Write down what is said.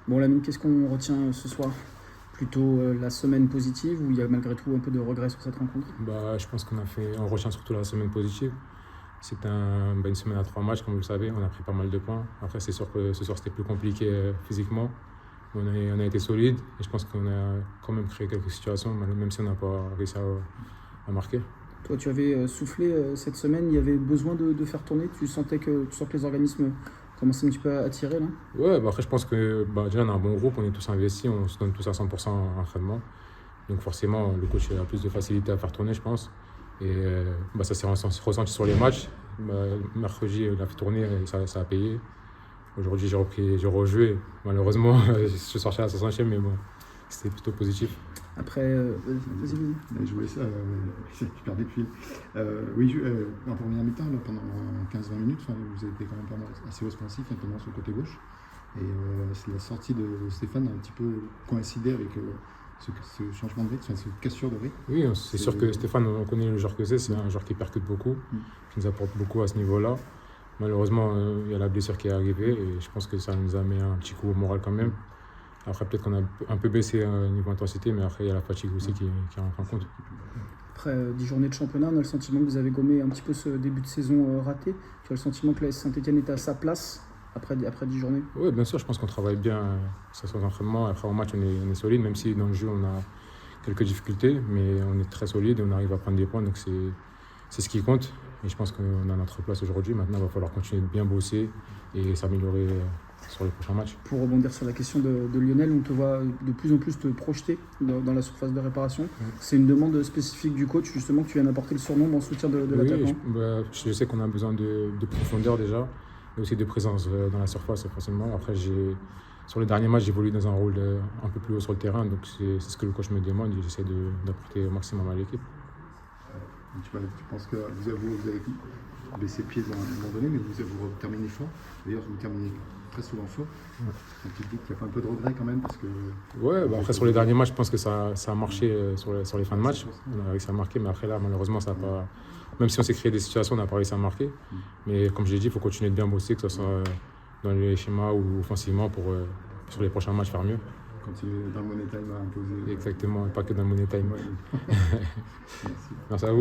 Bon, Lamine, qu'est-ce qu'on retient ce soir? Plutôt la semaine positive ou il y a malgré tout un peu de regret sur cette rencontre? Je pense on retient surtout la semaine positive. C'était une semaine à 3 matchs, comme vous le savez. On a pris pas mal de points. Après, c'est sûr que ce soir, c'était plus compliqué physiquement. On a été solide et je pense qu'on a quand même créé quelques situations, même si on n'a pas réussi à marquer. Toi, tu avais soufflé cette semaine, il y avait besoin de faire tourner. Tu sens que les organismes commençaient un petit peu à tirer là? Ouais, après, je pense que déjà, on a un bon groupe, on est tous investis, on se donne tous à 100% en entraînement. Donc, forcément, le coach a plus de facilité à faire tourner, je pense. Et ça s'est ressenti sur les matchs. Mercredi, il a fait tourner et ça a payé. Aujourd'hui, j'ai rejoué. Malheureusement, je suis sorti à la 60e, mais bon, c'était plutôt positif. Après, vas-y. Je voulais ça, tu perdais le fil. Oui, en première mi-temps, là, pendant 15-20 minutes, vous avez été quand même pas mal assez offensif, notamment sur le côté gauche. Et la sortie de Stéphane a un petit peu coïncidé avec ce changement de rythme, cette cassure de rythme. Oui, c'est sûr que Stéphane, on connaît le joueur que c'est un joueur qui percute beaucoup, qui nous apporte beaucoup à ce niveau-là. Malheureusement, il y a la blessure qui est arrivée et je pense que ça nous a mis un petit coup au moral quand même. Après, peut-être qu'on a un peu baissé niveau intensité, mais après, il y a la fatigue aussi qui rentre en compte. Après 10 journées de championnat, on a le sentiment que vous avez gommé un petit peu ce début de saison raté. Tu as le sentiment que la Saint-Etienne est à sa place après 10 journées? Oui, bien sûr, je pense qu'on travaille bien, que ce soit aux entraînements. Après, en match, on est solide, même si dans le jeu, on a quelques difficultés, mais on est très solide et on arrive à prendre des points, donc c'est ce qui compte. Et je pense qu'on a notre place aujourd'hui. Maintenant, il va falloir continuer de bien bosser et s'améliorer sur les prochains matchs. Pour rebondir sur la question de Lionel, on te voit de plus en plus te projeter dans la surface de réparation. C'est une demande spécifique du coach, justement, que tu viens d'apporter le surnom en soutien de l'attaquant? Je sais qu'on a besoin de profondeur déjà, mais aussi de présence dans la surface, forcément. Après, sur les derniers matchs, j'ai évolué dans un rôle un peu plus haut sur le terrain, donc c'est ce que le coach me demande et j'essaie d'apporter au maximum à l'équipe. Tu penses que vous avez baissé pied à un moment donné, mais vous terminez fort. D'ailleurs, vous terminez très souvent fort. Donc tu te dis qu'il y a un peu de regret quand même parce que... Ouais, après sur les derniers matchs, je pense que ça a marché sur les fins de match. On a réussi à marquer, mais après là, malheureusement, ça n'a pas... Même si on s'est créé des situations, on n'a pas réussi à marquer. Mais comme je l'ai dit, il faut continuer de bien bosser, que ce soit dans les schémas ou offensivement pour sur les prochains matchs faire mieux. Continuer dans le Money Time à imposer. Exactement, pas que dans le Money Time. Ouais. Merci à vous.